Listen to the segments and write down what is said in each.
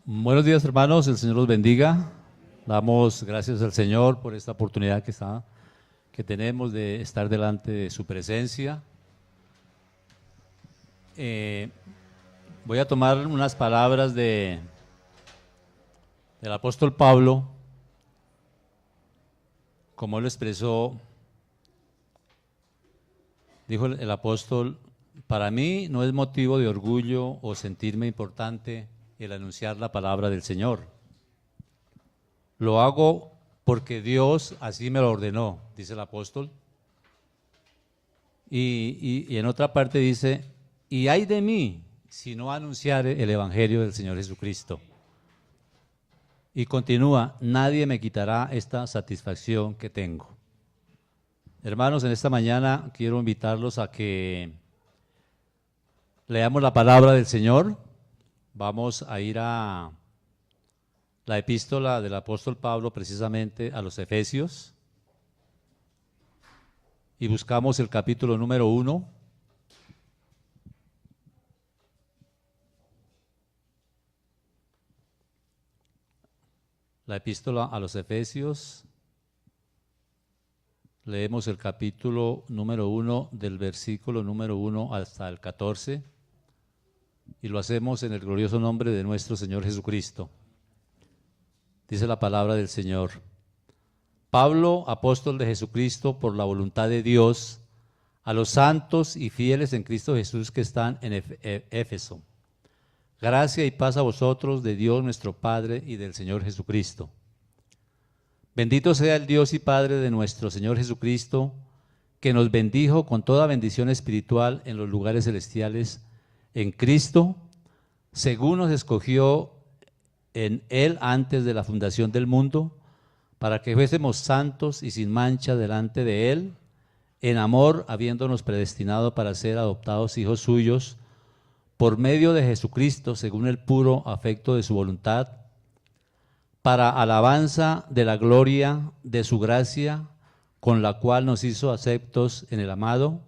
Buenos días, hermanos, el Señor los bendiga. Damos gracias al Señor por esta oportunidad que tenemos de estar delante de su presencia. Voy a tomar unas palabras del apóstol Pablo, como él lo expresó. Dijo el apóstol: para mí no es motivo de orgullo o sentirme importante el anunciar la palabra del Señor. Lo hago porque Dios así me lo ordenó, dice el apóstol. Y en otra parte dice: y ay de mí si no anunciare el evangelio del Señor Jesucristo. Y continúa: nadie me quitará esta satisfacción que tengo. Hermanos, en esta mañana quiero invitarlos a que leamos la palabra del Señor. Vamos a ir a la epístola del apóstol Pablo, precisamente a los Efesios, y buscamos el capítulo número 1. La epístola a los Efesios, leemos el capítulo número 1 del versículo número 1 hasta el 14, y lo hacemos en el glorioso nombre de nuestro Señor Jesucristo. Dice la palabra del Señor: Pablo, apóstol de Jesucristo por la voluntad de Dios, a los santos y fieles en Cristo Jesús que están en Éfeso. Gracia y paz a vosotros de Dios nuestro Padre y del Señor Jesucristo. Bendito sea el Dios y Padre de nuestro Señor Jesucristo, que nos bendijo con toda bendición espiritual en los lugares celestiales en Cristo, según nos escogió en Él antes de la fundación del mundo, para que fuésemos santos y sin mancha delante de Él, en amor, habiéndonos predestinado para ser adoptados hijos suyos, por medio de Jesucristo, según el puro afecto de su voluntad, para alabanza de la gloria de su gracia, con la cual nos hizo aceptos en el amado,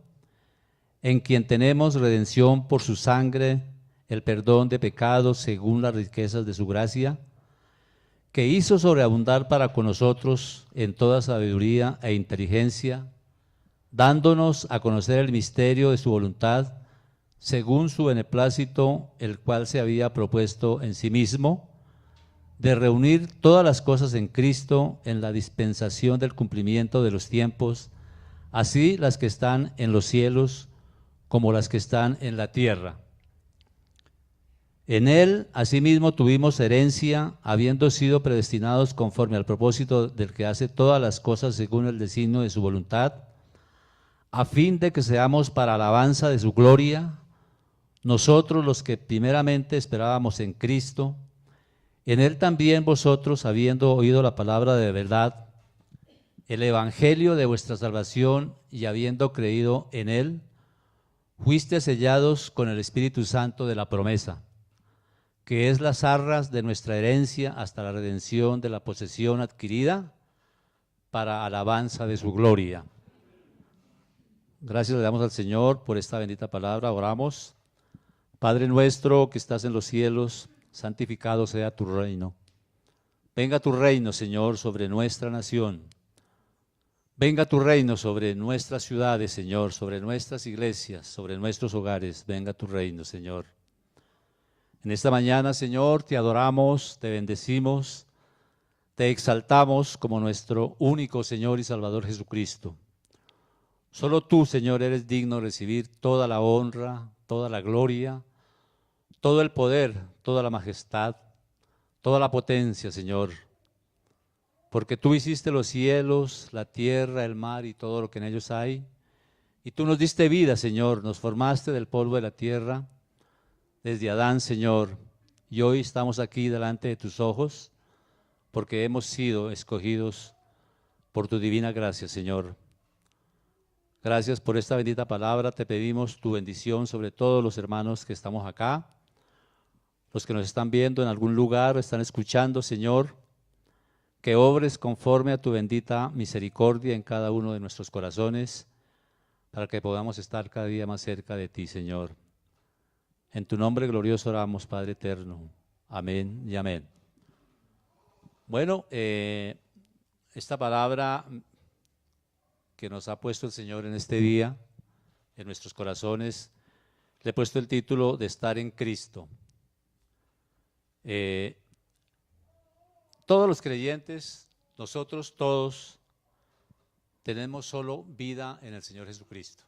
en quien tenemos redención por su sangre, el perdón de pecados según las riquezas de su gracia, que hizo sobreabundar para con nosotros en toda sabiduría e inteligencia, dándonos a conocer el misterio de su voluntad, según su beneplácito, el cual se había propuesto en sí mismo, de reunir todas las cosas en Cristo en la dispensación del cumplimiento de los tiempos, así las que están en los cielos como las que están en la tierra. En Él, asimismo, tuvimos herencia, habiendo sido predestinados conforme al propósito del que hace todas las cosas según el designio de su voluntad, a fin de que seamos para alabanza de su gloria, nosotros los que primeramente esperábamos en Cristo. En Él también vosotros, habiendo oído la palabra de verdad, el evangelio de vuestra salvación, y habiendo creído en Él, fuiste sellados con el Espíritu Santo de la promesa, que es las arras de nuestra herencia hasta la redención de la posesión adquirida para alabanza de su gloria. Gracias le damos al Señor por esta bendita palabra. Oramos. Padre nuestro que estás en los cielos, santificado sea tu reino. Venga tu reino, Señor, sobre nuestra nación. Venga tu reino sobre nuestras ciudades, Señor, sobre nuestras iglesias, sobre nuestros hogares. Venga tu reino, Señor. En esta mañana, Señor, te adoramos, te bendecimos, te exaltamos como nuestro único Señor y Salvador Jesucristo. Solo tú, Señor, eres digno de recibir toda la honra, toda la gloria, todo el poder, toda la majestad, toda la potencia, Señor. Porque tú hiciste los cielos, la tierra, el mar y todo lo que en ellos hay. Y tú nos diste vida, Señor, nos formaste del polvo de la tierra, desde Adán, Señor. Y hoy estamos aquí delante de tus ojos, porque hemos sido escogidos por tu divina gracia, Señor. Gracias por esta bendita palabra. Te pedimos tu bendición sobre todos los hermanos que estamos acá, los que nos están viendo en algún lugar, están escuchando, Señor, que obres conforme a tu bendita misericordia en cada uno de nuestros corazones, para que podamos estar cada día más cerca de ti, Señor. En tu nombre glorioso oramos, Padre eterno. Amén y amén. Bueno, esta palabra que nos ha puesto el Señor en este día, en nuestros corazones, le he puesto el título de estar en Cristo. Todos los creyentes, nosotros todos, tenemos solo vida en el Señor Jesucristo.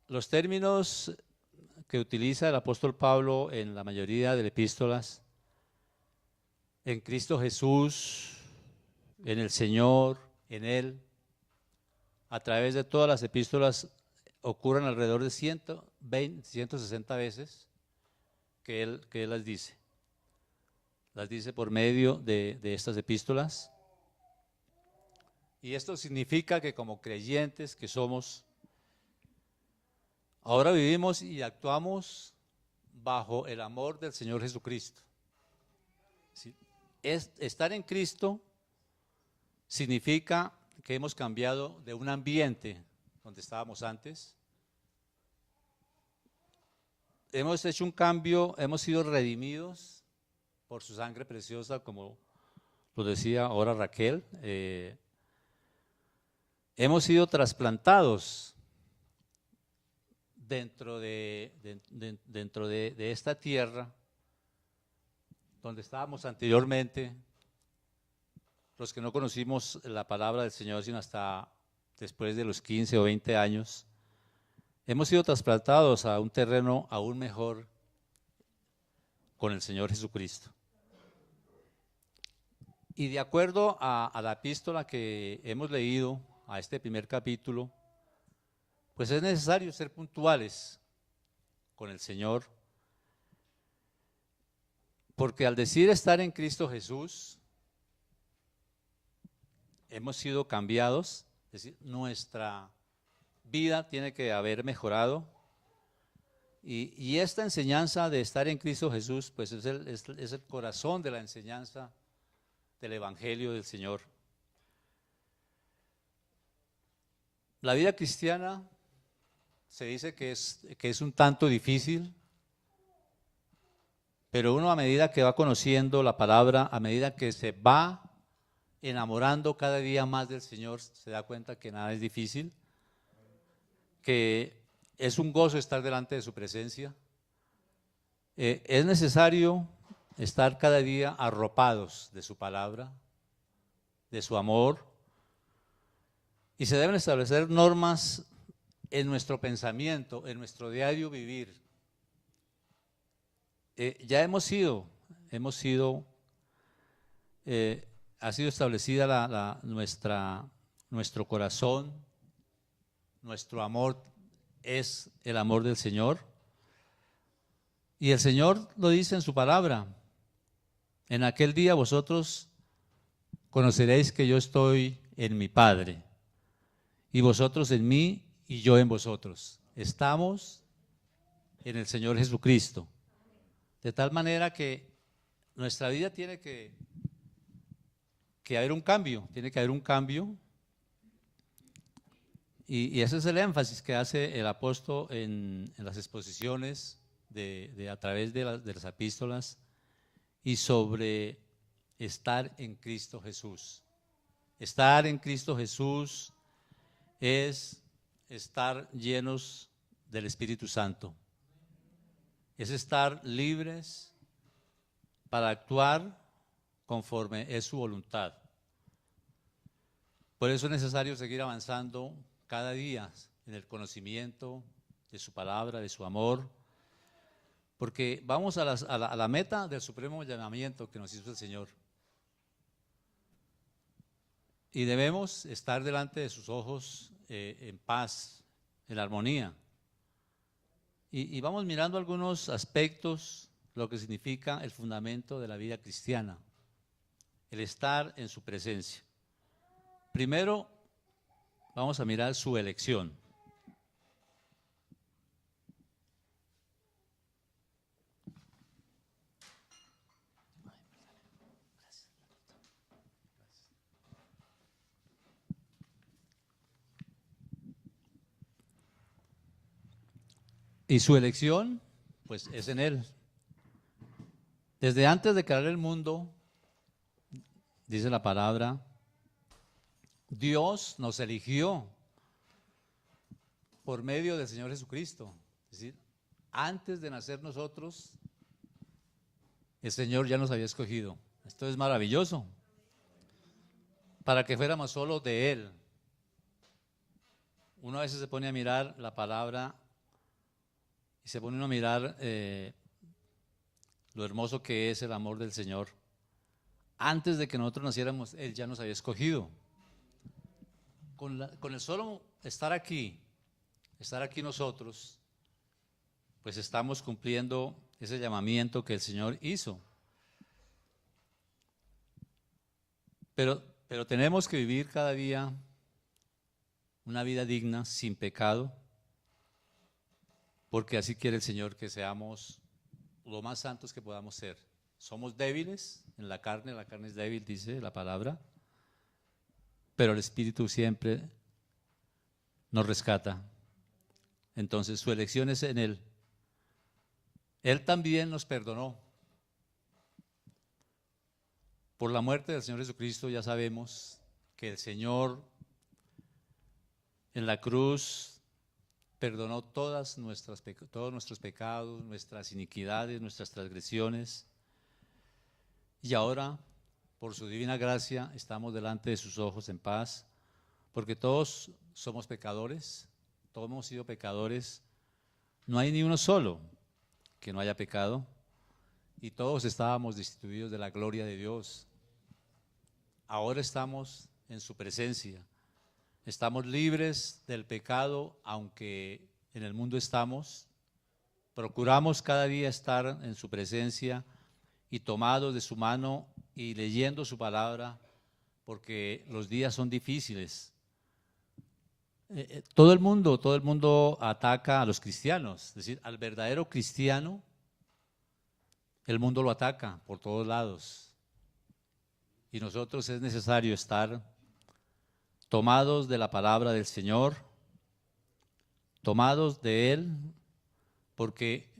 Los términos que utiliza el apóstol Pablo en la mayoría de las epístolas, en Cristo Jesús, en el Señor, en Él, a través de todas las epístolas ocurren alrededor de 120, 160 veces que él las dice. Las dice por medio de estas epístolas. Y esto significa que como creyentes que somos, ahora vivimos y actuamos bajo el amor del Señor Jesucristo. ¿Sí? Estar en Cristo significa que hemos cambiado de un ambiente donde estábamos antes. Hemos hecho un cambio, hemos sido redimidos por su sangre preciosa, como lo decía ahora Raquel. Hemos sido trasplantados dentro de esta tierra donde estábamos anteriormente. Los que no conocimos la palabra del Señor sino hasta después de los 15 o 20 años, hemos sido trasplantados a un terreno aún mejor con el Señor Jesucristo. Y de acuerdo a la epístola que hemos leído, a este primer capítulo, pues es necesario ser puntuales con el Señor, porque al decir estar en Cristo Jesús, hemos sido cambiados, es decir, nuestra vida tiene que haber mejorado, y esta enseñanza de estar en Cristo Jesús, pues es el corazón de la enseñanza del Evangelio del Señor. La vida cristiana se dice que es un tanto difícil, pero uno a medida que va conociendo la palabra, a medida que se va enamorando cada día más del Señor, se da cuenta que nada es difícil, que es un gozo estar delante de su presencia. Es necesario estar cada día arropados de su palabra, de su amor, y se deben establecer normas en nuestro pensamiento, en nuestro diario vivir. Ya ha sido establecida nuestro corazón, nuestro amor es el amor del Señor. Y el Señor lo dice en su palabra: en aquel día vosotros conoceréis que yo estoy en mi Padre, y vosotros en mí y yo en vosotros. Estamos en el Señor Jesucristo. De tal manera que nuestra vida tiene que haber un cambio, y ese es el énfasis que hace el apóstol en las exposiciones a través de las epístolas, y sobre estar en Cristo Jesús. Estar en Cristo Jesús es estar llenos del Espíritu Santo, es estar libres para actuar conforme es su voluntad. Por eso es necesario seguir avanzando cada día en el conocimiento de su palabra, de su amor, porque vamos a la meta del supremo llamamiento que nos hizo el Señor. Y debemos estar delante de sus ojos en paz, en armonía. Y vamos mirando algunos aspectos, lo que significa el fundamento de la vida cristiana, el estar en su presencia. Primero, vamos a mirar su elección. Y su elección, pues es en Él. Desde antes de crear el mundo, dice la palabra, Dios nos eligió por medio del Señor Jesucristo. Es decir, antes de nacer nosotros, el Señor ya nos había escogido. Esto es maravilloso. Para que fuéramos solo de Él. Uno a veces se pone a mirar la palabra y se pone uno a mirar lo hermoso que es el amor del Señor. Antes de que nosotros naciéramos, Él ya nos había escogido. Con el solo estar aquí nosotros, pues estamos cumpliendo ese llamamiento que el Señor hizo. Pero tenemos que vivir cada día una vida digna, sin pecado, porque así quiere el Señor que seamos lo más santos que podamos ser. Somos débiles en la carne es débil, dice la palabra, pero el Espíritu siempre nos rescata. Entonces su elección es en Él. Él también nos perdonó. Por la muerte del Señor Jesucristo ya sabemos que el Señor en la cruz perdonó todos nuestros pecados, nuestras iniquidades, nuestras transgresiones. Y ahora, por su divina gracia, estamos delante de sus ojos en paz, porque todos somos pecadores, todos hemos sido pecadores. No hay ni uno solo que no haya pecado, y todos estábamos destituidos de la gloria de Dios. Ahora estamos en su presencia. Estamos libres del pecado, aunque en el mundo estamos. Procuramos cada día estar en su presencia y tomados de su mano y leyendo su palabra, porque los días son difíciles. Todo el mundo ataca a los cristianos, es decir, al verdadero cristiano, el mundo lo ataca por todos lados. Y nosotros es necesario estar tomados de la palabra del Señor, tomados de Él, porque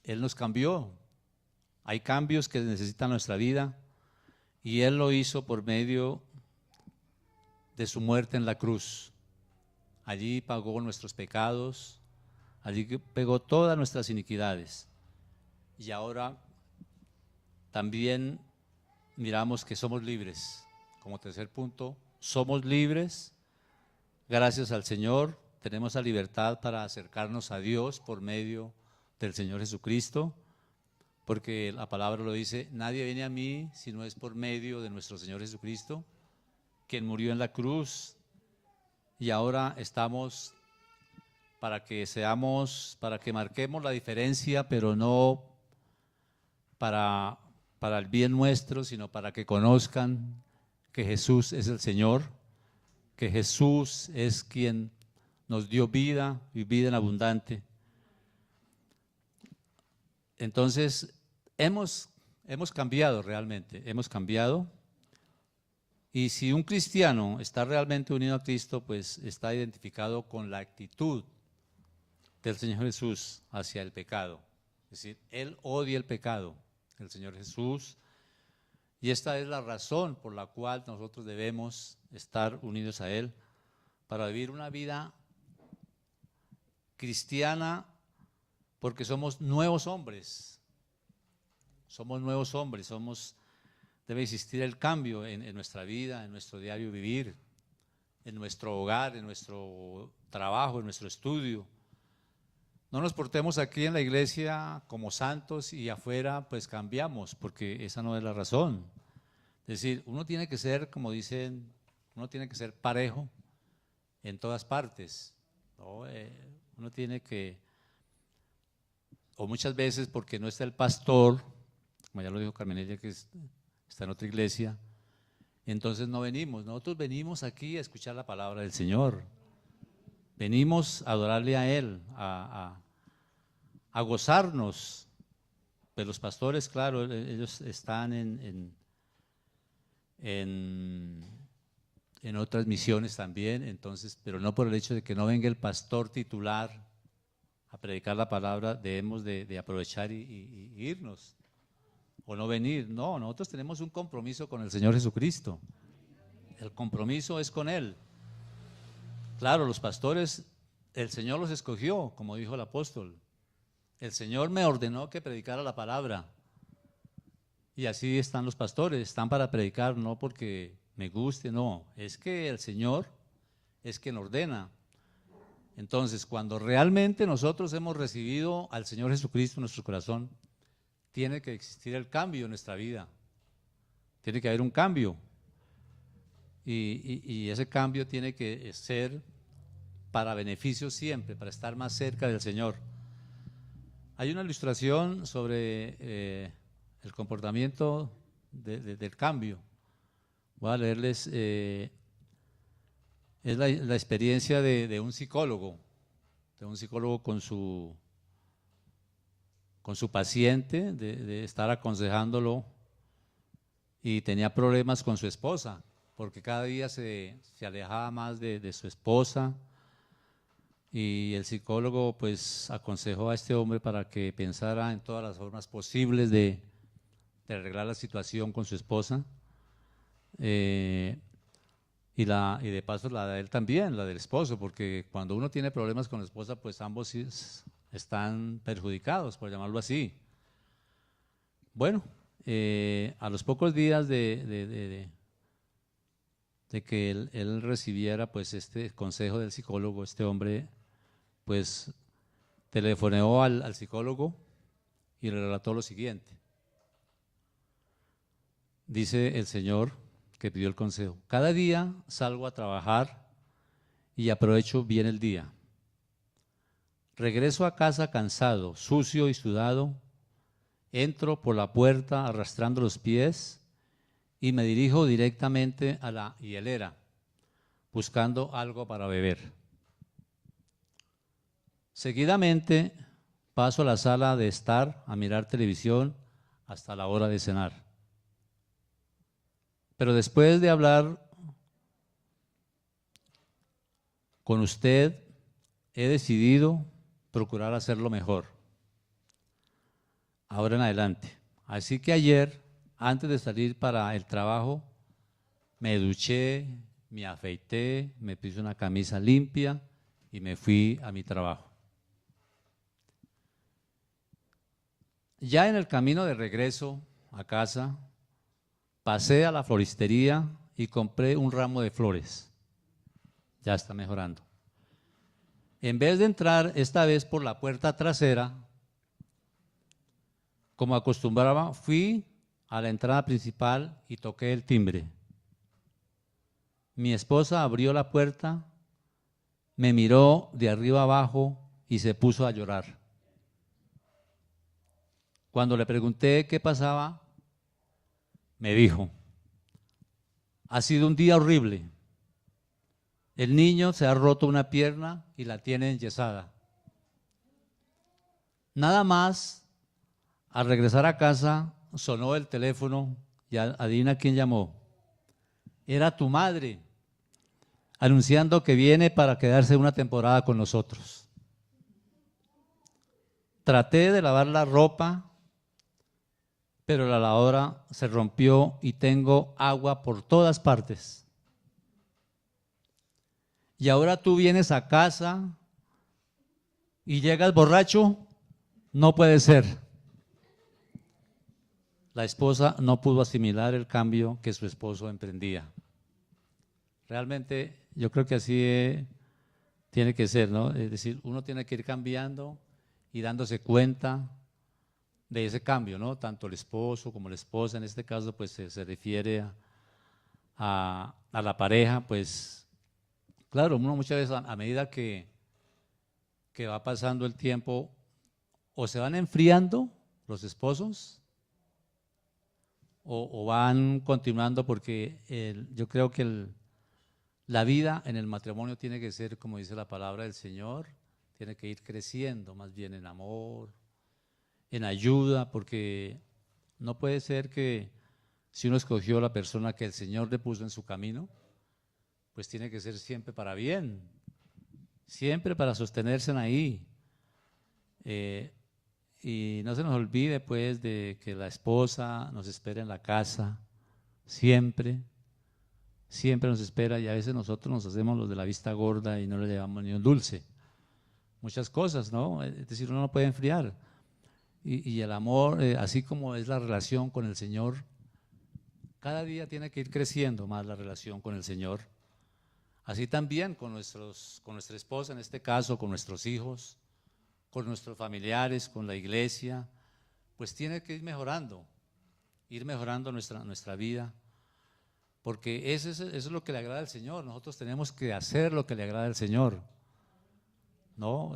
Él nos cambió. Hay cambios que necesita nuestra vida y Él lo hizo por medio de su muerte en la cruz. Allí pagó nuestros pecados, allí pagó todas nuestras iniquidades. Y ahora también miramos que somos libres. Como tercer punto, somos libres gracias al Señor. Tenemos la libertad para acercarnos a Dios por medio del Señor Jesucristo, porque la palabra lo dice, nadie viene a mí si no es por medio de nuestro Señor Jesucristo, quien murió en la cruz. Y ahora estamos para que marquemos la diferencia, pero no para el bien nuestro, sino para que conozcan que Jesús es el Señor, que Jesús es quien nos dio vida y vida en abundante. Entonces, hemos cambiado realmente, hemos cambiado. Y si un cristiano está realmente unido a Cristo, pues está identificado con la actitud del Señor Jesús hacia el pecado. Es decir, Él odia el pecado, el Señor Jesús. Y esta es la razón por la cual nosotros debemos estar unidos a Él, para vivir una vida cristiana, porque somos nuevos hombres. Somos nuevos hombres, debe existir el cambio en nuestra vida, en nuestro diario vivir, en nuestro hogar, en nuestro trabajo, en nuestro estudio. No nos portemos aquí en la iglesia como santos y afuera pues cambiamos, porque esa no es la razón. Es decir, uno tiene que ser, como dicen, uno tiene que ser parejo en todas partes, ¿no? Uno tiene que, o muchas veces porque no está el pastor, como ya lo dijo Carmenella, que está en otra iglesia, entonces no venimos. Nosotros venimos aquí a escuchar la palabra del Señor. Venimos a adorarle a Él, a gozarnos. Pero los pastores, claro, ellos están en otras misiones también, entonces, pero no por el hecho de que no venga el pastor titular a predicar la palabra, debemos de aprovechar y irnos. o no venir. No, nosotros tenemos un compromiso con el Señor Jesucristo. El compromiso es con Él. Claro, los pastores, el Señor los escogió, como dijo el apóstol. El Señor me ordenó que predicara la palabra. Y así están los pastores, están para predicar, no porque me guste, no. Es que el Señor es quien ordena. Entonces, cuando realmente nosotros hemos recibido al Señor Jesucristo en nuestro corazón, tiene que existir el cambio en nuestra vida. Tiene que haber un cambio. Y ese cambio tiene que ser para beneficio siempre, para estar más cerca del Señor. Hay una ilustración sobre el comportamiento del cambio. Voy a leerles, es la experiencia de un psicólogo con su paciente, de estar aconsejándolo, y tenía problemas con su esposa, porque cada día se alejaba más de su esposa, y el psicólogo pues aconsejó a este hombre para que pensara en todas las formas posibles de arreglar la situación con su esposa, y de paso la de él también, la del esposo, porque cuando uno tiene problemas con la esposa, pues ambos están perjudicados, por llamarlo así. Bueno, a los pocos días de que él recibiera pues este consejo del psicólogo, este hombre pues telefoneó al psicólogo y le relató lo siguiente. Dice el señor que pidió el consejo: cada día salgo a trabajar y aprovecho bien el día. Regreso a casa cansado, sucio y sudado, entro por la puerta arrastrando los pies y me dirijo directamente a la hielera, buscando algo para beber. Seguidamente paso a la sala de estar a mirar televisión hasta la hora de cenar. Pero después de hablar con usted, he decidido procurar hacerlo mejor, ahora en adelante. Así que ayer, antes de salir para el trabajo, me duché, me afeité, me puse una camisa limpia y me fui a mi trabajo. Ya en el camino de regreso a casa, pasé a la floristería y compré un ramo de flores. Ya está mejorando. En vez de entrar esta vez por la puerta trasera, como acostumbraba, fui a la entrada principal y toqué el timbre. Mi esposa abrió la puerta, me miró de arriba abajo y se puso a llorar. Cuando le pregunté qué pasaba, me dijo: ha sido un día horrible. El niño se ha roto una pierna y la tiene enyesada. Nada más, al regresar a casa, sonó el teléfono y adivina quién llamó. Era tu madre, anunciando que viene para quedarse una temporada con nosotros. Traté de lavar la ropa, pero la lavadora se rompió y tengo agua por todas partes. Y ahora tú vienes a casa y llegas borracho, no puede ser. La esposa no pudo asimilar el cambio que su esposo emprendía. Realmente yo creo que así tiene que ser, ¿no? Es decir, uno tiene que ir cambiando y dándose cuenta de ese cambio, ¿no? Tanto el esposo como la esposa, en este caso pues se refiere a la pareja, pues claro, uno muchas veces a medida que va pasando el tiempo, o se van enfriando los esposos o van continuando, porque yo creo que la vida en el matrimonio tiene que ser, como dice la palabra del Señor, tiene que ir creciendo más bien en amor, en ayuda, porque no puede ser que si uno escogió la persona que el Señor le puso en su camino, pues tiene que ser siempre para bien, siempre para sostenerse en ahí. Y no se nos olvide pues de que la esposa nos espera en la casa, siempre, siempre nos espera, y a veces nosotros nos hacemos los de la vista gorda y no le llevamos ni un dulce. Muchas cosas, ¿no? Es decir, uno no puede enfriar. Y el amor, así como es la relación con el Señor, cada día tiene que ir creciendo más la relación con el Señor. Así también con nuestra esposa, en este caso, con nuestros hijos, con nuestros familiares, con la iglesia, pues tiene que ir mejorando nuestra vida, porque eso es lo que le agrada al Señor. Nosotros tenemos que hacer lo que le agrada al Señor, ¿no?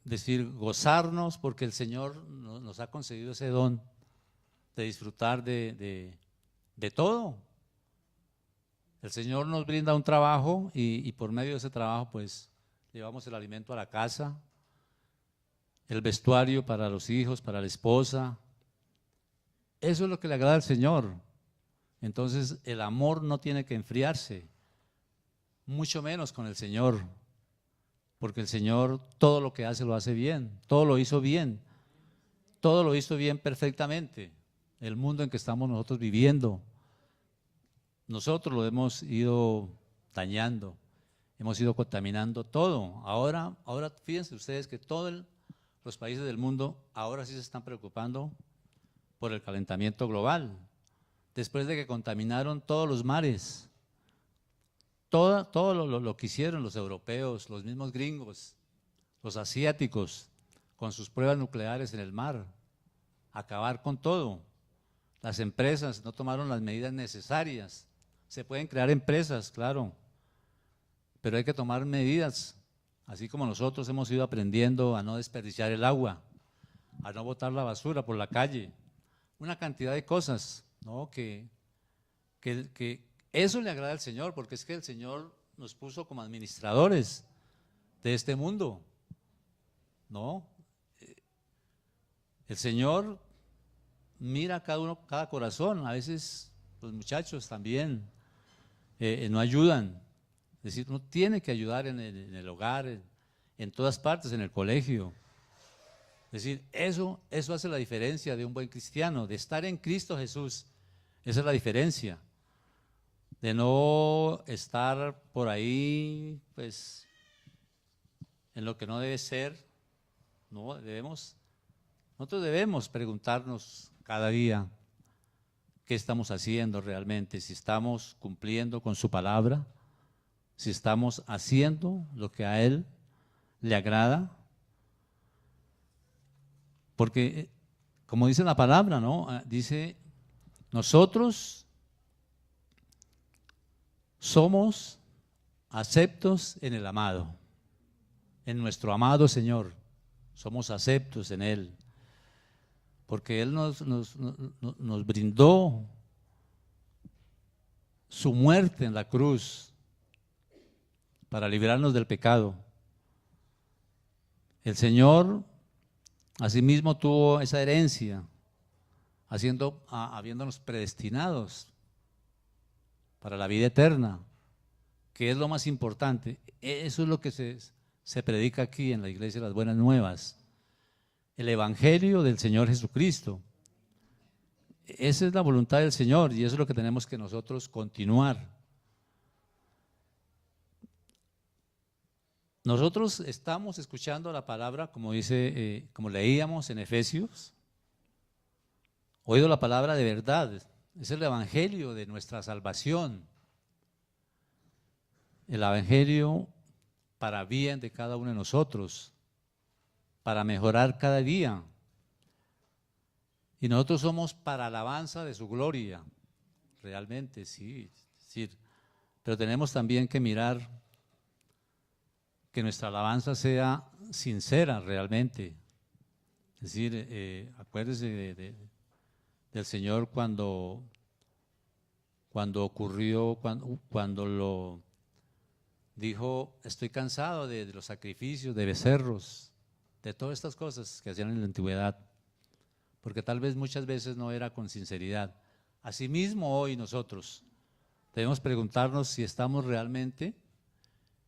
Decir, gozarnos, porque el Señor nos ha concedido ese don de disfrutar de todo. El Señor nos brinda un trabajo y por medio de ese trabajo pues llevamos el alimento a la casa, el vestuario para los hijos, para la esposa. Eso es lo que le agrada al Señor. Entonces el amor no tiene que enfriarse, mucho menos con el Señor, porque el Señor todo lo que hace lo hace bien, todo lo hizo bien perfectamente. El mundo en que estamos nosotros viviendo, nosotros lo hemos ido dañando, hemos ido contaminando todo. Ahora fíjense ustedes que todos los países del mundo ahora sí se están preocupando por el calentamiento global, después de que contaminaron todos los mares, todo lo que hicieron los europeos, los mismos gringos, los asiáticos, con sus pruebas nucleares en el mar, acabar con todo. Las empresas no tomaron las medidas necesarias. Se pueden crear empresas, claro, pero hay que tomar medidas, así como nosotros hemos ido aprendiendo a no desperdiciar el agua, a no botar la basura por la calle, una cantidad de cosas, ¿no? Que eso le agrada al Señor, porque es que el Señor nos puso como administradores de este mundo, ¿no? El Señor mira a cada corazón. A veces los muchachos también no ayudan. Es decir, uno tiene que ayudar en el hogar, en todas partes, en el colegio. Es decir, eso hace la diferencia de un buen cristiano, de estar en Cristo Jesús. Esa es la diferencia. De no estar por ahí, pues, en lo que no debe ser. No, nosotros debemos preguntarnos cada día qué estamos haciendo realmente, si estamos cumpliendo con su palabra, si estamos haciendo lo que a Él le agrada. Porque, como dice la palabra, ¿no? Dice, nosotros somos aceptos en el amado, en nuestro amado Señor, somos aceptos en Él, porque Él nos brindó su muerte en la cruz para librarnos del pecado. El Señor asimismo tuvo esa herencia, habiéndonos predestinados para la vida eterna, que es lo más importante. Eso es lo que se predica aquí en la Iglesia de las Buenas Nuevas, el Evangelio del Señor Jesucristo. Esa es la voluntad del Señor y eso es lo que tenemos que nosotros continuar. Nosotros estamos escuchando la palabra, como dice, como leíamos en Efesios, oído la palabra de verdad, es el Evangelio de nuestra salvación, el Evangelio para bien de cada uno de nosotros, para mejorar cada día. Y nosotros somos para alabanza de su gloria, realmente, sí, pero tenemos también que mirar que nuestra alabanza sea sincera realmente. Es decir, acuérdese del Señor cuando ocurrió, cuando lo dijo, estoy cansado de los sacrificios, de becerros, de todas estas cosas que hacían en la antigüedad, porque tal vez muchas veces no era con sinceridad. Asimismo hoy nosotros debemos preguntarnos si estamos realmente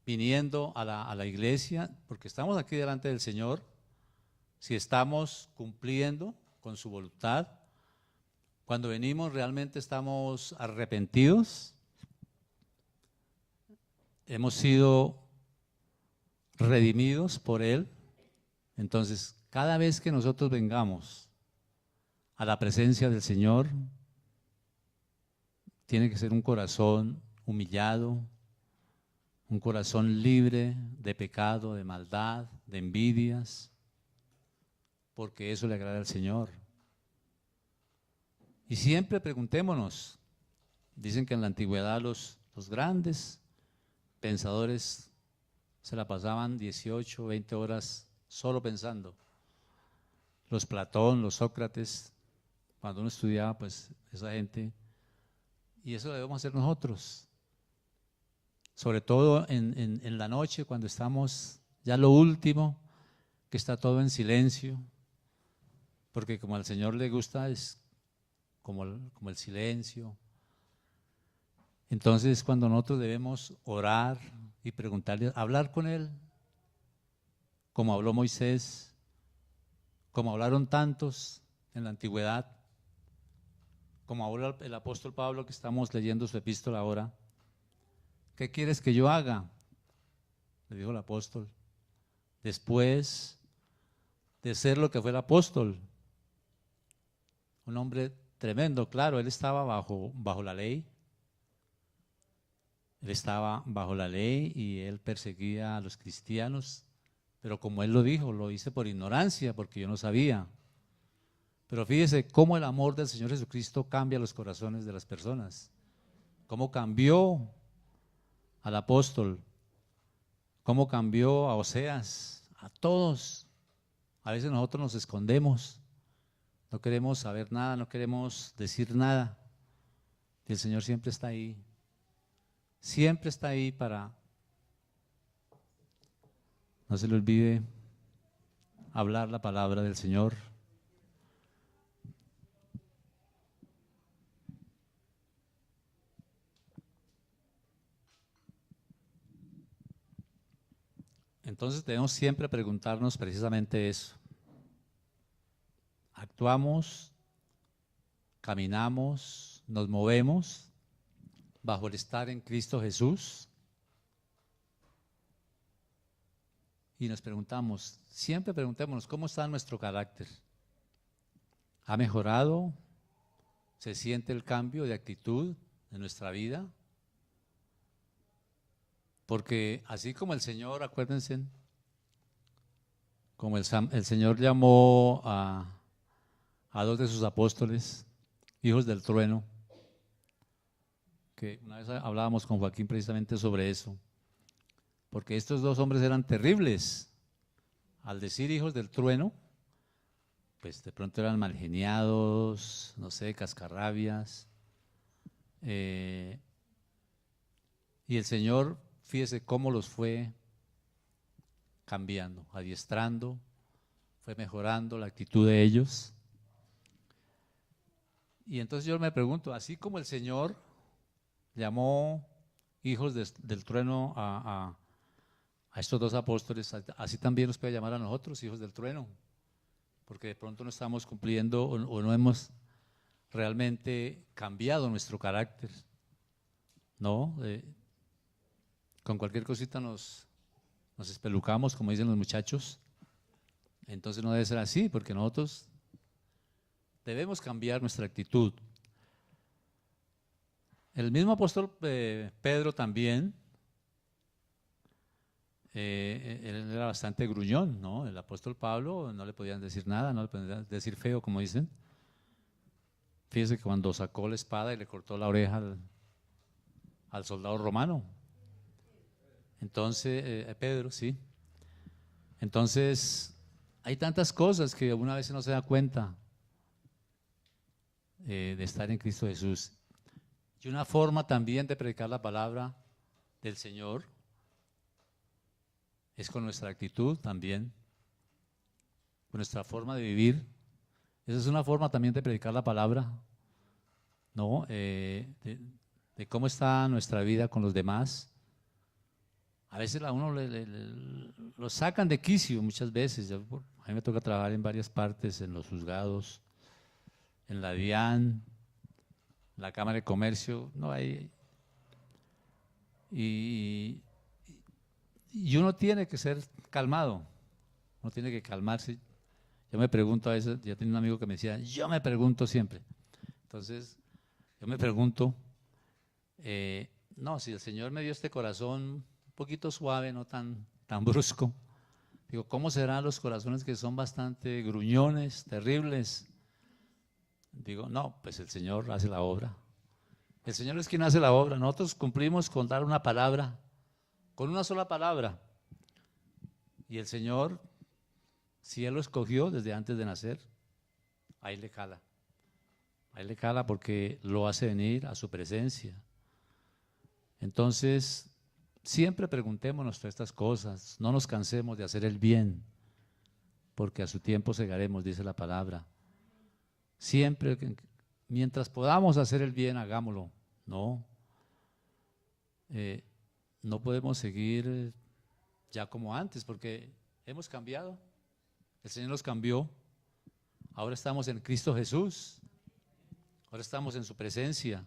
viniendo a la iglesia, porque estamos aquí delante del Señor, si estamos cumpliendo con su voluntad, cuando venimos realmente estamos arrepentidos, hemos sido redimidos por Él. Entonces, cada vez que nosotros vengamos a la presencia del Señor, tiene que ser un corazón humillado, un corazón libre de pecado, de maldad, de envidias, porque eso le agrada al Señor. Y siempre preguntémonos, dicen que en la antigüedad los grandes pensadores se la pasaban 18, 20 horas solo pensando. Los Platón, los Sócrates, cuando uno estudiaba, pues esa gente, y eso lo debemos hacer nosotros. Sobre todo en la noche, cuando estamos ya lo último, que está todo en silencio, porque como al Señor le gusta es como el silencio. Entonces cuando nosotros debemos orar y preguntarle, hablar con Él, como habló Moisés, como hablaron tantos en la antigüedad, como habla el apóstol Pablo que estamos leyendo su epístola ahora. ¿Qué quieres que yo haga?, le dijo el apóstol, después de ser lo que fue el apóstol, un hombre tremendo. Claro, él estaba bajo la ley, y él perseguía a los cristianos, pero como él lo dijo, lo hice por ignorancia, porque yo no sabía. Pero fíjese cómo el amor del Señor Jesucristo cambia los corazones de las personas, cómo cambió al apóstol, cómo cambió a Oseas, a todos. A veces nosotros nos escondemos, no queremos saber nada, no queremos decir nada, y el Señor siempre está ahí para, no se le olvide hablar la palabra del Señor. Entonces debemos siempre preguntarnos precisamente eso. Actuamos, caminamos, nos movemos bajo el estar en Cristo Jesús, y nos preguntamos, siempre preguntémonos, ¿cómo está nuestro carácter? ¿Ha mejorado? ¿Se siente el cambio de actitud en nuestra vida? Porque así como el Señor, acuérdense, como el Señor llamó a dos de sus apóstoles, hijos del trueno, que una vez hablábamos con Joaquín precisamente sobre eso, porque estos dos hombres eran terribles. Al decir hijos del trueno, pues de pronto eran malgeniados, no sé, cascarrabias, y el Señor, fíjese cómo los fue cambiando, adiestrando, fue mejorando la actitud de ellos. Y entonces yo me pregunto, así como el Señor llamó hijos del trueno a estos dos apóstoles, así también nos puede llamar a nosotros hijos del trueno, porque de pronto no estamos cumpliendo o no hemos realmente cambiado nuestro carácter, ¿no? Con cualquier cosita nos espelucamos, como dicen los muchachos. Entonces no debe ser así, porque nosotros debemos cambiar nuestra actitud. El mismo apóstol Pedro también, él era bastante gruñón, ¿no? El apóstol Pablo no le podían decir nada, no le podían decir feo, como dicen. Fíjese que cuando sacó la espada y le cortó la oreja al soldado romano. Entonces, Pedro, sí. Entonces, hay tantas cosas que una vez no se da cuenta de estar en Cristo Jesús. Y una forma también de predicar la palabra del Señor es con nuestra actitud también, con nuestra forma de vivir. Esa es una forma también de predicar la palabra, ¿no? De cómo está nuestra vida con los demás. A veces a uno lo sacan de quicio muchas veces. A mí me toca trabajar en varias partes, en los juzgados, en la DIAN, la Cámara de Comercio, no hay. Y uno tiene que ser calmado, uno tiene que calmarse. Yo me pregunto a veces, ya tenía un amigo que me decía, yo me pregunto siempre. Entonces, yo me pregunto, no, si el Señor me dio este corazón un poquito suave, no tan brusco, digo, ¿cómo serán los corazones que son bastante gruñones, terribles? Digo, no, pues el Señor hace la obra. El Señor es quien hace la obra. Nosotros cumplimos con dar una palabra, con una sola palabra. Y el Señor, si Él lo escogió desde antes de nacer, ahí le cala. Ahí le cala porque lo hace venir a su presencia. Entonces, siempre preguntémonos todas estas cosas. No nos cansemos de hacer el bien, porque a su tiempo segaremos, dice la palabra. Siempre, mientras podamos hacer el bien, hagámoslo. No, no podemos seguir ya como antes, porque hemos cambiado. El Señor nos cambió. Ahora estamos en Cristo Jesús. Ahora estamos en su presencia.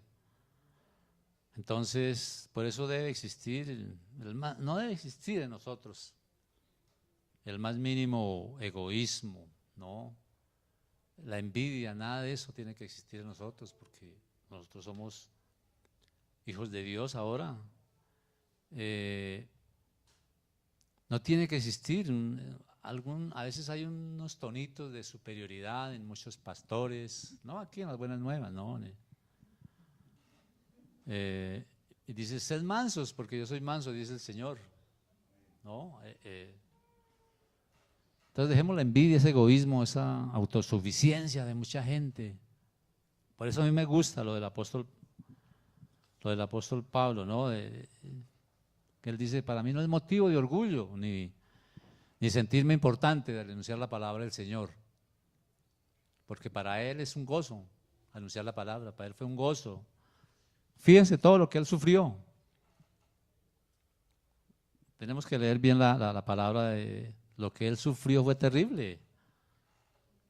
Entonces, por eso debe existir, no debe existir en nosotros el más mínimo egoísmo, ¿no? La envidia, nada de eso tiene que existir en nosotros, porque nosotros somos hijos de Dios ahora. No tiene que existir a veces hay unos tonitos de superioridad en muchos pastores, no aquí en las Buenas Nuevas, no. Y dice, sed mansos, porque yo soy manso, dice el Señor, ¿no? Entonces dejemos la envidia, ese egoísmo, esa autosuficiencia de mucha gente. Por eso a mí me gusta lo del apóstol Pablo, ¿no? Que él dice, para mí no es motivo de orgullo, ni sentirme importante de anunciar la palabra del Señor, porque para él es un gozo anunciar la palabra, para él fue un gozo. Fíjense todo lo que él sufrió. Tenemos que leer bien la palabra de lo que él sufrió, fue terrible.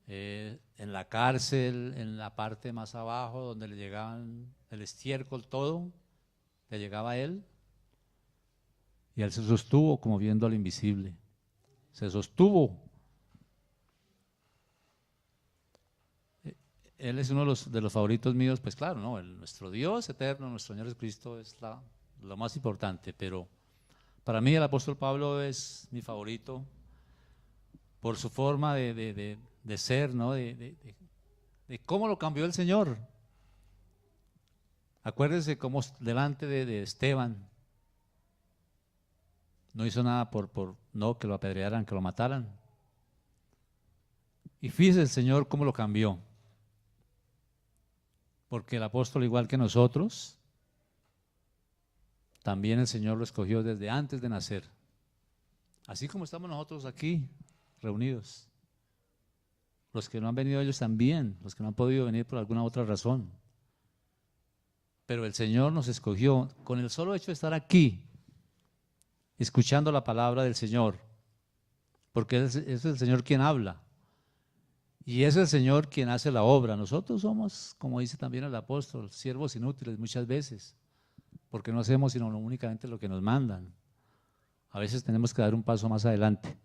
En la cárcel, en la parte más abajo, donde le llegaban el estiércol, todo, le llegaba a él. Y él se sostuvo como viendo al invisible. Se sostuvo. Él es uno de los favoritos míos, pues claro, ¿no? Nuestro Dios eterno, nuestro Señor Jesucristo es lo más importante, pero para mí el apóstol Pablo es mi favorito por su forma de ser, ¿no? De cómo lo cambió el Señor. Acuérdense cómo delante de Esteban no hizo nada por no que lo apedrearan, que lo mataran. Y fíjese el Señor cómo lo cambió. Porque el apóstol, igual que nosotros, también el Señor lo escogió desde antes de nacer. Así como estamos nosotros aquí reunidos. Los que no han venido ellos también, los que no han podido venir por alguna otra razón. Pero el Señor nos escogió con el solo hecho de estar aquí, escuchando la palabra del Señor, porque es el Señor quien habla. Y es el Señor quien hace la obra. Nosotros somos, como dice también el apóstol, siervos inútiles muchas veces, porque no hacemos sino únicamente lo que nos mandan. A veces tenemos que dar un paso más adelante.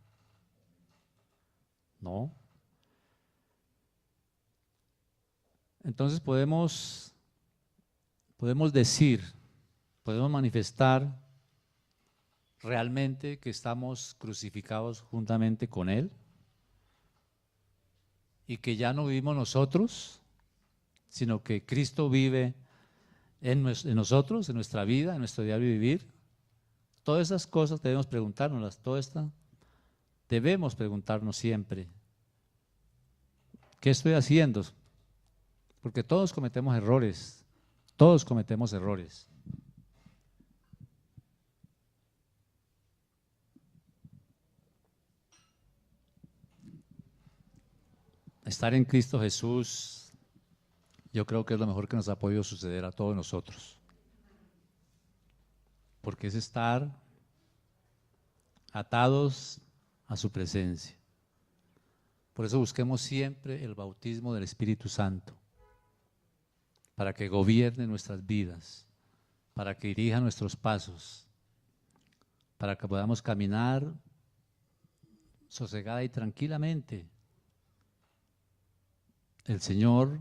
¿No? Entonces podemos decir, podemos manifestar realmente que estamos crucificados juntamente con Él y que ya no vivimos nosotros, sino que Cristo vive en nosotros, en nuestra vida, en nuestro diario vivir. Todas esas cosas debemos preguntárnoslas, debemos preguntarnos siempre, ¿qué estoy haciendo? Porque todos cometemos errores, todos cometemos errores. Estar en Cristo Jesús, yo creo que es lo mejor que nos ha podido suceder a todos nosotros. Porque es estar atados a su presencia. Por eso busquemos siempre el bautismo del Espíritu Santo, para que gobierne nuestras vidas, para que dirija nuestros pasos, para que podamos caminar sosegada y tranquilamente. El Señor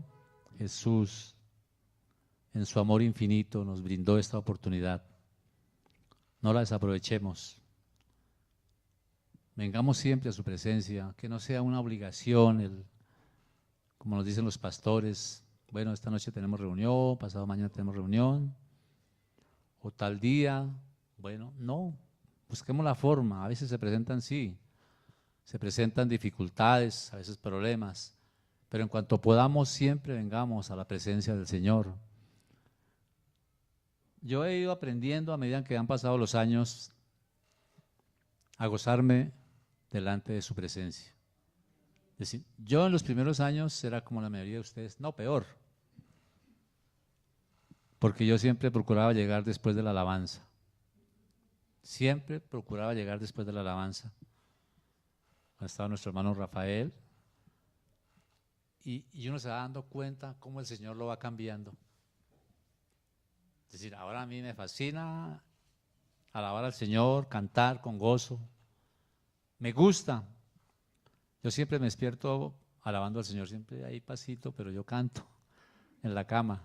Jesús, en su amor infinito, nos brindó esta oportunidad. No la desaprovechemos. Vengamos siempre a su presencia, que no sea una obligación, como nos dicen los pastores, bueno, esta noche tenemos reunión, pasado mañana tenemos reunión, o tal día, bueno, no, busquemos la forma. A veces se presentan, sí, se presentan dificultades, a veces problemas, pero en cuanto podamos siempre vengamos a la presencia del Señor. Yo he ido aprendiendo a medida que han pasado los años a gozarme delante de su presencia. Es decir, yo en los primeros años era como la mayoría de ustedes, no, peor, porque yo siempre procuraba llegar después de la alabanza. Siempre procuraba llegar después de la alabanza. Cuando estaba nuestro hermano Rafael, y uno se va dando cuenta cómo el Señor lo va cambiando. Es decir, ahora a mí me fascina alabar al Señor, cantar con gozo. Me gusta. Yo siempre me despierto alabando al Señor, siempre hay pasito, pero yo canto en la cama.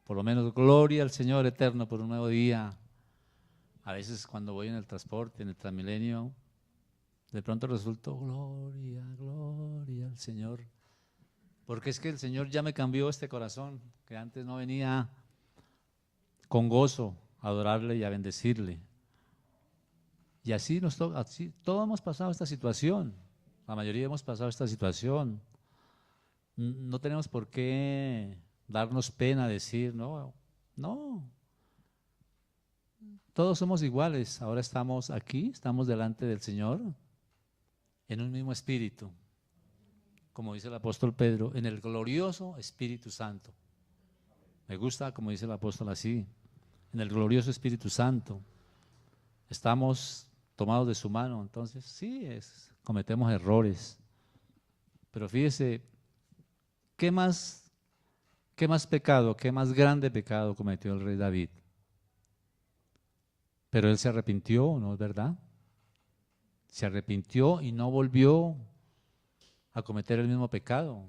Por lo menos gloria al Señor eterno por un nuevo día. A veces cuando voy en el transporte, en el Transmilenio, de pronto resulto gloria, gloria al Señor. Porque es que el Señor ya me cambió este corazón, que antes no venía con gozo a adorarle y a bendecirle. Y así así, todos hemos pasado esta situación, la mayoría hemos pasado esta situación. No tenemos por qué darnos pena decir, no, no. Todos somos iguales, ahora estamos aquí, estamos delante del Señor, en un mismo espíritu, como dice el apóstol Pedro, en el glorioso Espíritu Santo. Me gusta como dice el apóstol así, en el glorioso Espíritu Santo. Estamos tomados de su mano, entonces sí, cometemos errores, pero fíjese, ¿qué más pecado, qué más grande pecado cometió el rey David? Pero él se arrepintió, ¿no es verdad? Se arrepintió y no volvió a cometer el mismo pecado,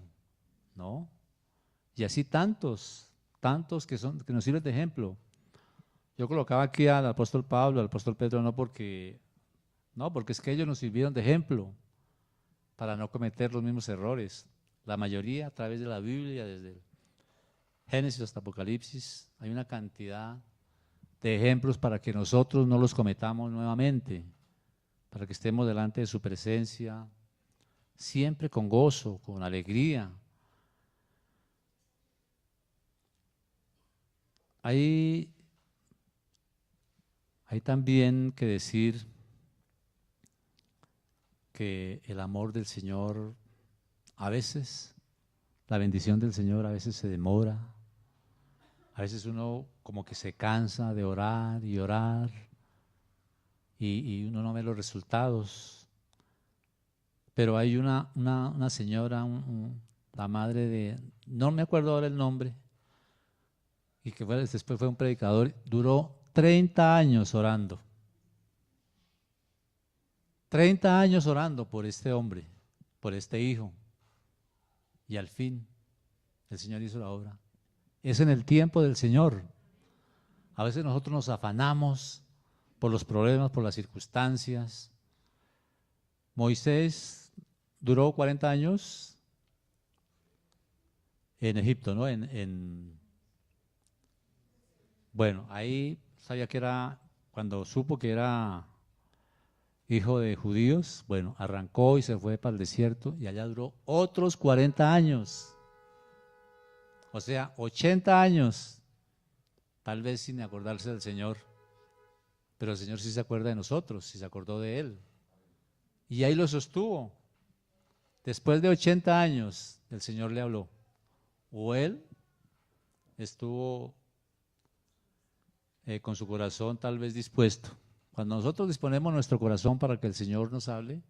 ¿no? Y así tantos que nos sirven de ejemplo. Yo colocaba aquí al apóstol Pablo, al apóstol Pedro, no porque es que ellos nos sirvieron de ejemplo para no cometer los mismos errores. La mayoría a través de la Biblia, desde el Génesis hasta Apocalipsis, hay una cantidad de ejemplos para que nosotros no los cometamos nuevamente, para que estemos delante de su presencia, siempre con gozo, con alegría. Hay también que decir que el amor del Señor, a veces, la bendición del Señor a veces se demora, a veces uno como que se cansa de orar y orar y uno no ve los resultados. Pero hay una señora, la madre de, no me acuerdo ahora el nombre, y que después fue un predicador, duró 30 años orando. 30 años orando por este hombre, por este hijo. Y al fin, el Señor hizo la obra. Es en el tiempo del Señor. A veces nosotros nos afanamos por los problemas, por las circunstancias. Moisés duró 40 años en Egipto, ¿no? Bueno, ahí sabía que era, cuando supo que era hijo de judíos, bueno, arrancó y se fue para el desierto y allá duró otros 40 años. O sea, 80 años, tal vez sin acordarse del Señor, pero el Señor sí se acuerda de nosotros, sí se acordó de Él. Y ahí lo sostuvo. Después de 80 años, el Señor le habló. O Él estuvo con su corazón tal vez dispuesto. Cuando nosotros disponemos nuestro corazón para que el Señor nos hable,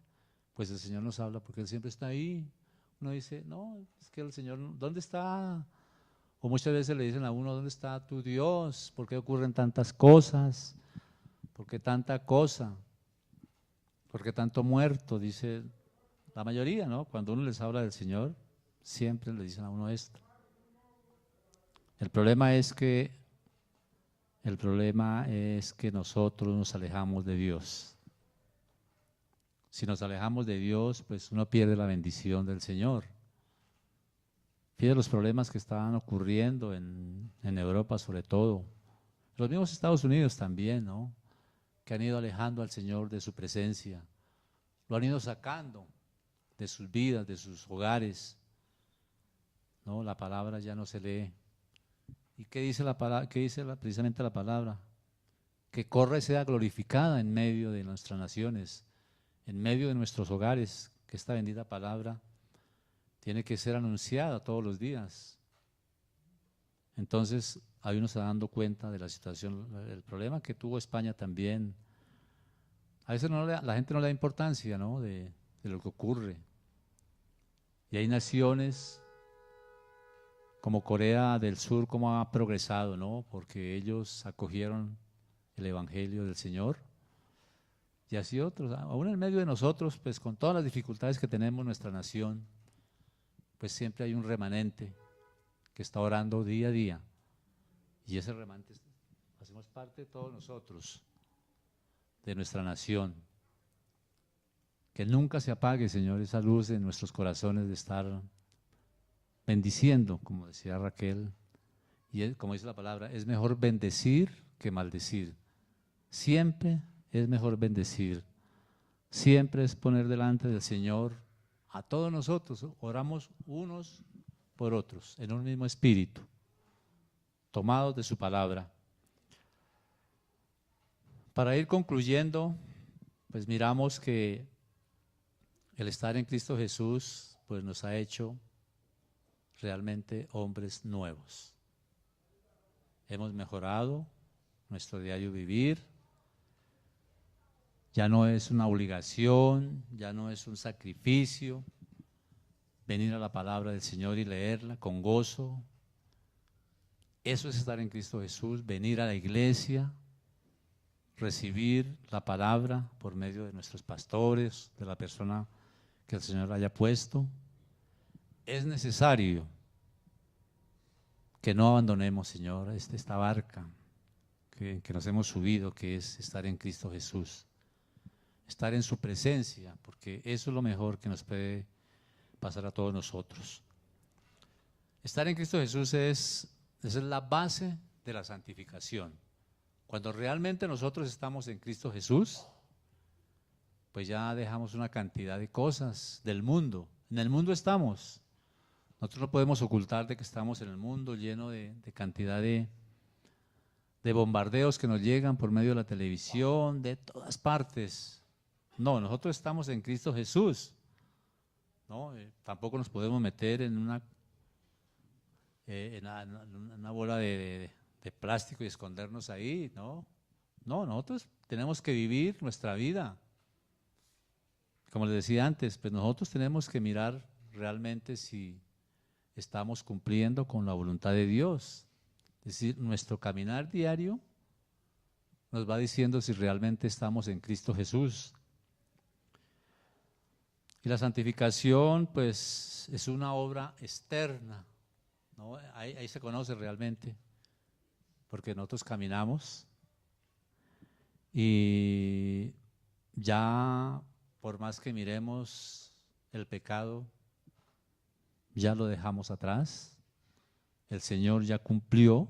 pues el Señor nos habla porque Él siempre está ahí. Uno dice, no, es que el Señor, ¿dónde está? O muchas veces le dicen a uno, ¿dónde está tu Dios? ¿Por qué ocurren tantas cosas? ¿Por qué tanta cosa? ¿Por qué tanto muerto? Dice la mayoría, ¿no? Cuando uno les habla del Señor, siempre le dicen a uno esto. El problema es que nosotros nos alejamos de Dios. Si nos alejamos de Dios, pues uno pierde la bendición del Señor. Fíjate los problemas que estaban ocurriendo en Europa sobre todo. Los mismos Estados Unidos también, ¿no? Que han ido alejando al Señor de su presencia. Lo han ido sacando de sus vidas, de sus hogares. ¿No? La palabra ya no se lee. ¿Y qué dice la palabra? ¿Qué dice precisamente la palabra? Que corra y sea glorificada en medio de nuestras naciones, en medio de nuestros hogares, que esta bendita palabra tiene que ser anunciada todos los días. Entonces, ahí uno se está dando cuenta de la situación, el problema que tuvo España también. A veces la gente no le da importancia, ¿no? de lo que ocurre. Y hay naciones como Corea del Sur, cómo ha progresado, ¿no? Porque ellos acogieron el Evangelio del Señor. Y así otros, aún en medio de nosotros, pues con todas las dificultades que tenemos en nuestra nación, pues siempre hay un remanente que está orando día a día. Y ese remanente hacemos parte de todos nosotros, de nuestra nación. Que nunca se apague, Señor, esa luz en nuestros corazones de estar bendiciendo, como decía Raquel, y como dice la palabra, es mejor bendecir que maldecir. Siempre es mejor bendecir. Siempre es poner delante del Señor a todos nosotros. Oramos unos por otros, en un mismo espíritu, tomados de su palabra. Para ir concluyendo, pues miramos que el estar en Cristo Jesús, pues nos ha hecho realmente hombres nuevos. Hemos mejorado nuestro diario vivir. Ya no es una obligación, ya no es un sacrificio venir a la palabra del Señor y leerla con gozo. Eso es estar en Cristo Jesús, venir a la iglesia, recibir la palabra por medio de nuestros pastores, de la persona que el Señor haya puesto. Es necesario que no abandonemos, Señor, esta barca que nos hemos subido, que es estar en Cristo Jesús. Estar en su presencia, porque eso es lo mejor que nos puede pasar a todos nosotros. Estar en Cristo Jesús es la base de la santificación. Cuando realmente nosotros estamos en Cristo Jesús, pues ya dejamos una cantidad de cosas del mundo. En el mundo estamos. Nosotros no podemos ocultar de que estamos en el mundo lleno de cantidad de bombardeos que nos llegan por medio de la televisión, de todas partes. No, nosotros estamos en Cristo Jesús, ¿no? Tampoco nos podemos meter en una bola de plástico y escondernos ahí, ¿no? No, nosotros tenemos que vivir nuestra vida. Como les decía antes, pues nosotros tenemos que mirar realmente si estamos cumpliendo con la voluntad de Dios. Es decir, nuestro caminar diario nos va diciendo si realmente estamos en Cristo Jesús. Y la santificación, pues, es una obra externa, ¿no? Ahí se conoce realmente, porque nosotros caminamos y ya, por más que miremos el pecado, ya lo dejamos atrás. El Señor ya cumplió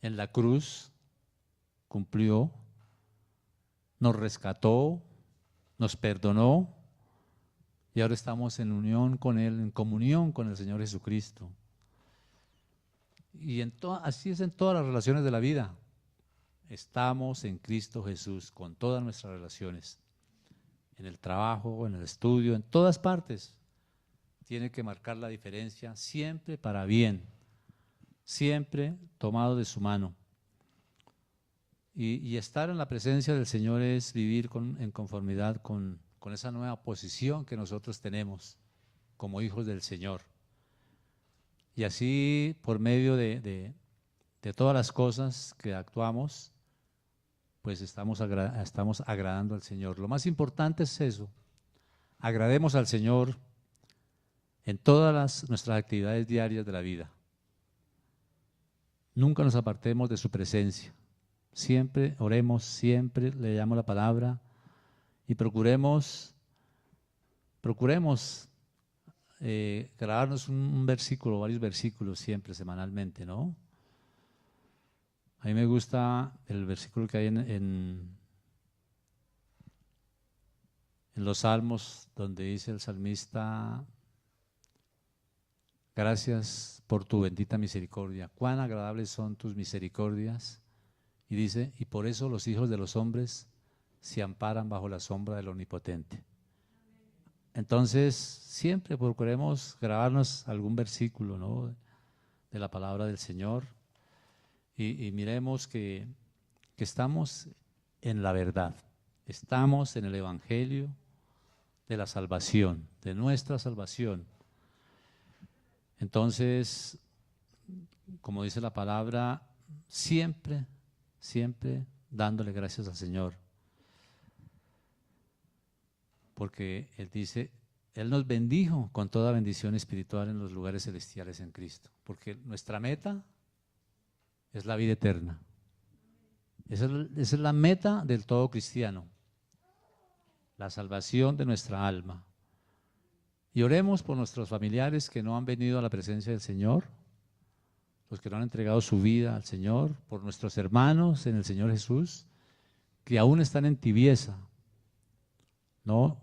en la cruz, cumplió, nos rescató, nos perdonó y ahora estamos en unión con Él, en comunión con el Señor Jesucristo. Y así es en todas las relaciones de la vida. Estamos en Cristo Jesús con todas nuestras relaciones, en el trabajo, en el estudio, en todas partes. Tiene que marcar la diferencia siempre para bien, siempre tomado de su mano. Y estar en la presencia del Señor es vivir en conformidad con con esa nueva posición que nosotros tenemos como hijos del Señor. Y así, por medio de todas las cosas que actuamos, pues estamos agradando al Señor. Lo más importante es eso, agrademos al Señor en todas nuestras actividades diarias de la vida. Nunca nos apartemos de su presencia. Siempre oremos, siempre leamos la palabra y procuremos grabarnos un versículo, varios versículos siempre, semanalmente, ¿no? A mí me gusta el versículo que hay en los Salmos, donde dice el salmista: gracias por tu bendita misericordia, cuán agradables son tus misericordias. Y dice, y por eso los hijos de los hombres se amparan bajo la sombra del Omnipotente. Entonces, siempre procuremos grabarnos algún versículo, ¿no?, de la palabra del Señor, y miremos que estamos en la verdad, estamos en el Evangelio de la salvación, de nuestra salvación. Entonces, como dice la palabra, siempre dándole gracias al Señor. Porque Él dice, Él nos bendijo con toda bendición espiritual en los lugares celestiales en Cristo. Porque nuestra meta es la vida eterna. Esa es la meta del todo cristiano, la salvación de nuestra alma. Y oremos por nuestros familiares que no han venido a la presencia del Señor, los que no han entregado su vida al Señor, por nuestros hermanos en el Señor Jesús, que aún están en tibieza. No,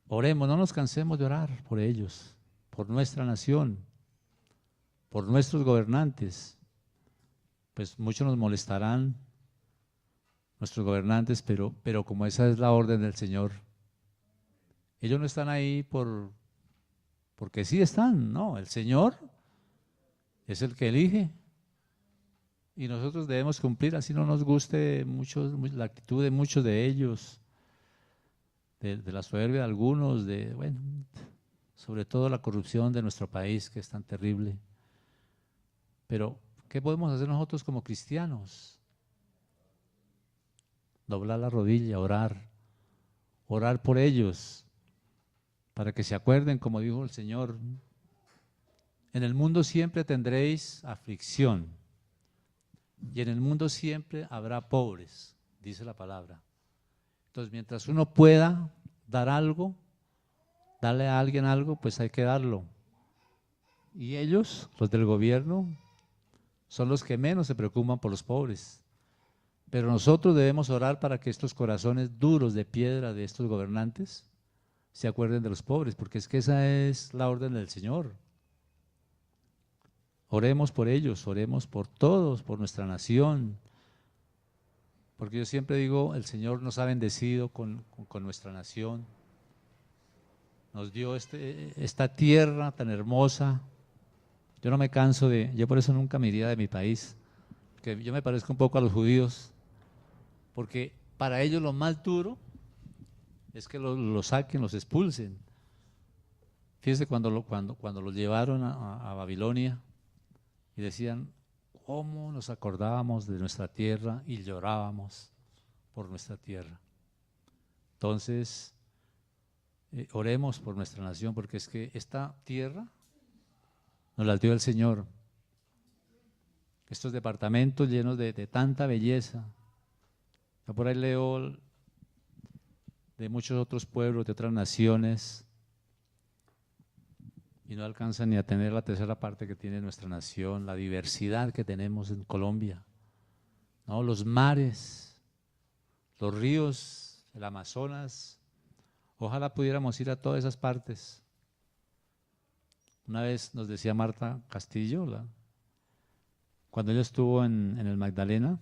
oremos, no nos cansemos de orar por ellos, por nuestra nación, por nuestros gobernantes. Pues muchos nos molestarán, nuestros gobernantes, pero como esa es la orden del Señor, ellos no están ahí porque sí están, no, el Señor es el que elige y nosotros debemos cumplir, así no nos guste la actitud de muchos de ellos, de la soberbia de algunos, bueno, sobre todo la corrupción de nuestro país, que es tan terrible. Pero, ¿qué podemos hacer nosotros como cristianos? Doblar la rodilla, orar por ellos, para que se acuerden, como dijo el Señor: en el mundo siempre tendréis aflicción, y en el mundo siempre habrá pobres, dice la palabra. Entonces, mientras uno pueda dar algo, darle a alguien algo, pues hay que darlo. Y ellos, los del gobierno, son los que menos se preocupan por los pobres. Pero nosotros debemos orar para que estos corazones duros de piedra de estos gobernantes se acuerden de los pobres, porque es que esa es la orden del Señor. Oremos por ellos, oremos por todos, por nuestra nación. Porque yo siempre digo, el Señor nos ha bendecido con nuestra nación. Nos dio esta tierra tan hermosa. Yo no me canso yo por eso nunca me iría de mi país, que yo me parezco un poco a los judíos, porque para ellos lo más duro es que los saquen, los expulsen. Fíjense cuando los llevaron a Babilonia y decían, ¿cómo nos acordábamos de nuestra tierra y llorábamos por nuestra tierra? Entonces, oremos por nuestra nación, porque es que esta tierra nos la dio el Señor. Estos departamentos llenos de tanta belleza. Yo por ahí leo de muchos otros pueblos, de otras naciones, y no alcanzan ni a tener la tercera parte que tiene nuestra nación, la diversidad que tenemos en Colombia, ¿no? Los mares, los ríos, el Amazonas. Ojalá pudiéramos ir a todas esas partes. Una vez nos decía Marta Castillo, cuando ella estuvo en el Magdalena,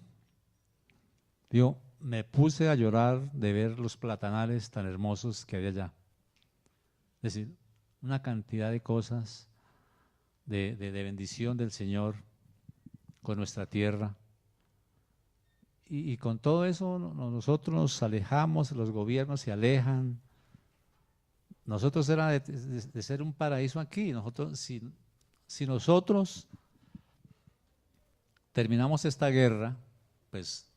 dijo, me puse a llorar de ver los platanales tan hermosos que había allá. Es decir, una cantidad de cosas de bendición del Señor con nuestra tierra. y con todo eso nosotros nos alejamos, los gobiernos se alejan. Nosotros era de ser un paraíso aquí. Nosotros, si nosotros terminamos esta guerra, pues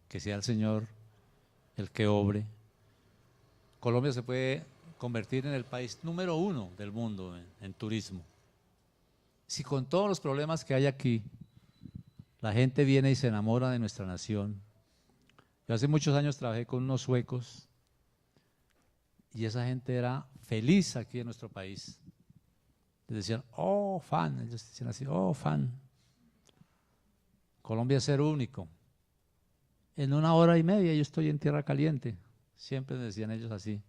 que sea el Señor el que obre. Colombia se puede convertir en el país número 1 del mundo en turismo. Si con todos los problemas que hay aquí, la gente viene y se enamora de nuestra nación. Yo hace muchos años trabajé con unos suecos y esa gente era feliz aquí en nuestro país. Les decían, oh, fan, ellos decían así, oh, fan. Colombia es ser único. En 1 hora y media yo estoy en tierra caliente. Siempre decían ellos así.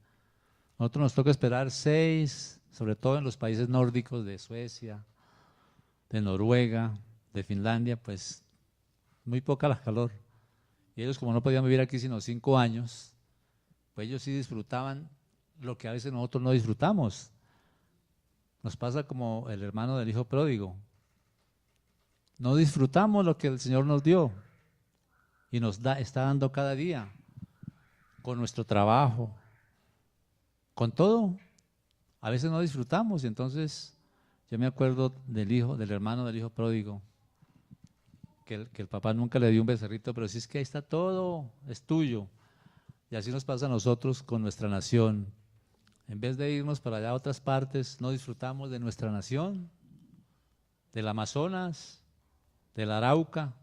Nosotros nos toca esperar 6, sobre todo en los países nórdicos de Suecia, de Noruega, de Finlandia, pues muy poca la calor. Y ellos, como no podían vivir aquí sino 5 años, pues ellos sí disfrutaban lo que a veces nosotros no disfrutamos. Nos pasa como el hermano del hijo pródigo. No disfrutamos lo que el Señor nos dio y nos está dando cada día, con nuestro trabajo, con todo. A veces no disfrutamos y entonces yo me acuerdo del hermano del hijo pródigo, que el papá nunca le dio un becerrito, pero sí es que ahí está todo, es tuyo. Y así nos pasa a nosotros con nuestra nación. En vez de irnos para allá a otras partes, no disfrutamos de nuestra nación, del Amazonas, del Arauca.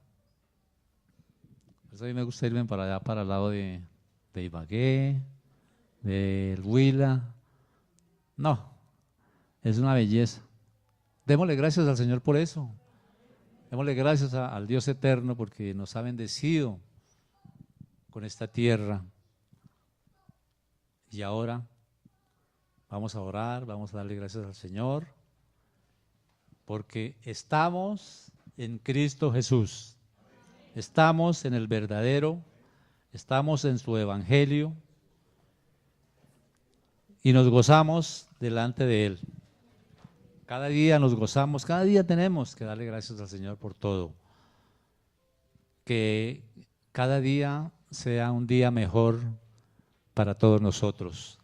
Por eso a mí me gusta irme para allá, para el lado de Ibagué, del Huila. No, es una belleza. Démosle gracias al Señor por eso. Démosle gracias al Dios eterno porque nos ha bendecido con esta tierra. Y ahora vamos a orar, vamos a darle gracias al Señor porque estamos en Cristo Jesús. Estamos en el verdadero, estamos en su evangelio y nos gozamos delante de Él. Cada día nos gozamos, cada día tenemos que darle gracias al Señor por todo. Que cada día sea un día mejor para todos nosotros.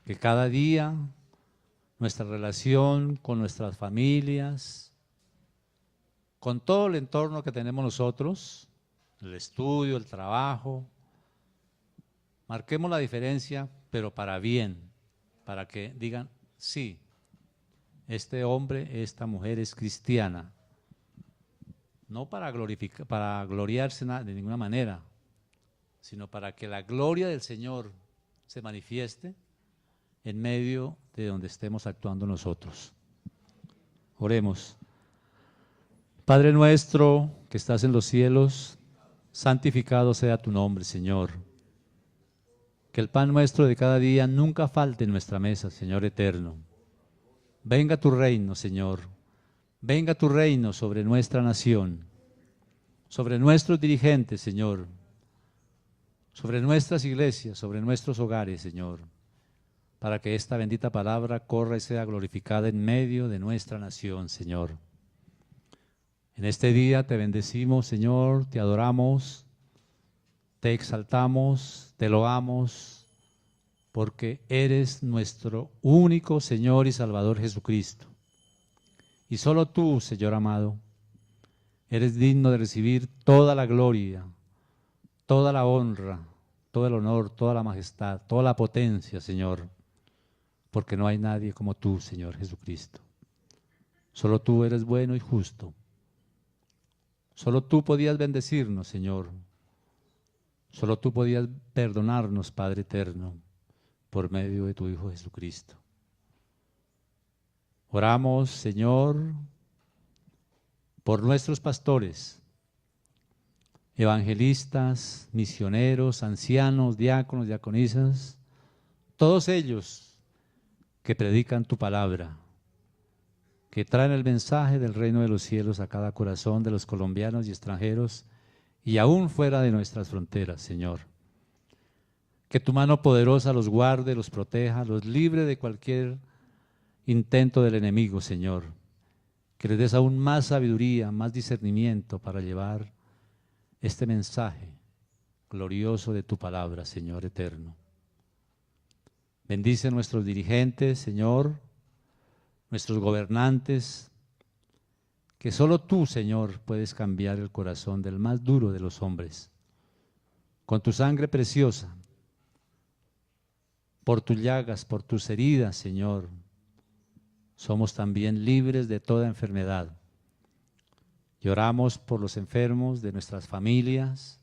Que cada día nuestra relación con nuestras familias, con todo el entorno que tenemos nosotros, el estudio, el trabajo, marquemos la diferencia, pero para bien, para que digan, sí, este hombre, esta mujer es cristiana, no para gloriarse de ninguna manera, sino para que la gloria del Señor se manifieste en medio de donde estemos actuando nosotros. Oremos. Padre nuestro que estás en los cielos, santificado sea tu nombre, Señor. Que el pan nuestro de cada día nunca falte en nuestra mesa, Señor eterno. Venga tu reino, Señor. Venga tu reino sobre nuestra nación, sobre nuestros dirigentes, Señor, sobre nuestras iglesias, sobre nuestros hogares, Señor, para que esta bendita palabra corra y sea glorificada en medio de nuestra nación, Señor. En este día te bendecimos, Señor, te adoramos, te exaltamos, te loamos, porque eres nuestro único Señor y Salvador Jesucristo. Y solo tú, Señor amado, eres digno de recibir toda la gloria, toda la honra, todo el honor, toda la majestad, toda la potencia, Señor, porque no hay nadie como tú, Señor Jesucristo. Solo tú eres bueno y justo. Solo tú podías bendecirnos, Señor. Solo tú podías perdonarnos, Padre eterno, por medio de tu Hijo Jesucristo. Oramos, Señor, por nuestros pastores, evangelistas, misioneros, ancianos, diáconos, diaconisas, todos ellos que predican tu palabra, que traen el mensaje del reino de los cielos a cada corazón de los colombianos y extranjeros y aún fuera de nuestras fronteras, Señor. Que tu mano poderosa los guarde, los proteja, los libre de cualquier intento del enemigo, Señor. Que les des aún más sabiduría, más discernimiento para llevar este mensaje glorioso de tu palabra, Señor eterno. Bendice a nuestros dirigentes, Señor, nuestros gobernantes, que solo tú, Señor, puedes cambiar el corazón del más duro de los hombres. Con tu sangre preciosa, por tus llagas, por tus heridas, Señor, somos también libres de toda enfermedad. Y oramos por los enfermos de nuestras familias,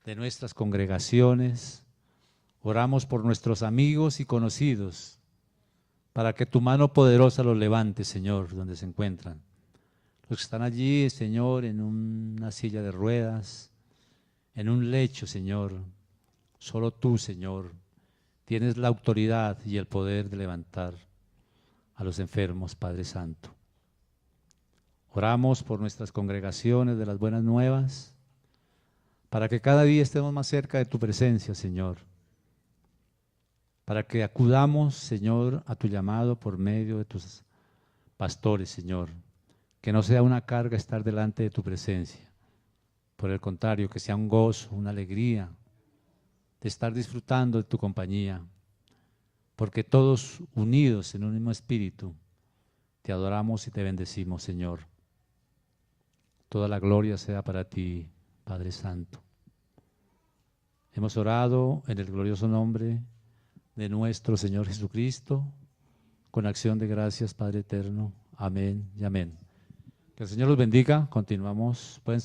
de nuestras congregaciones. Oramos por nuestros amigos y conocidos, para que tu mano poderosa los levante, Señor, donde se encuentran. Los que están allí, Señor, en una silla de ruedas, en un lecho, Señor, solo tú, Señor, tienes la autoridad y el poder de levantar a los enfermos, Padre Santo. Oramos por nuestras congregaciones de las buenas nuevas, para que cada día estemos más cerca de tu presencia, Señor. Para que acudamos, Señor, a tu llamado por medio de tus pastores, Señor. Que no sea una carga estar delante de tu presencia. Por el contrario, que sea un gozo, una alegría de estar disfrutando de tu compañía. Porque todos unidos en un mismo espíritu, te adoramos y te bendecimos, Señor. Toda la gloria sea para ti, Padre Santo. Hemos orado en el glorioso nombre de nuestro Señor Jesucristo, con acción de gracias, Padre eterno. Amén y amén. Que el Señor los bendiga. Continuamos. Pueden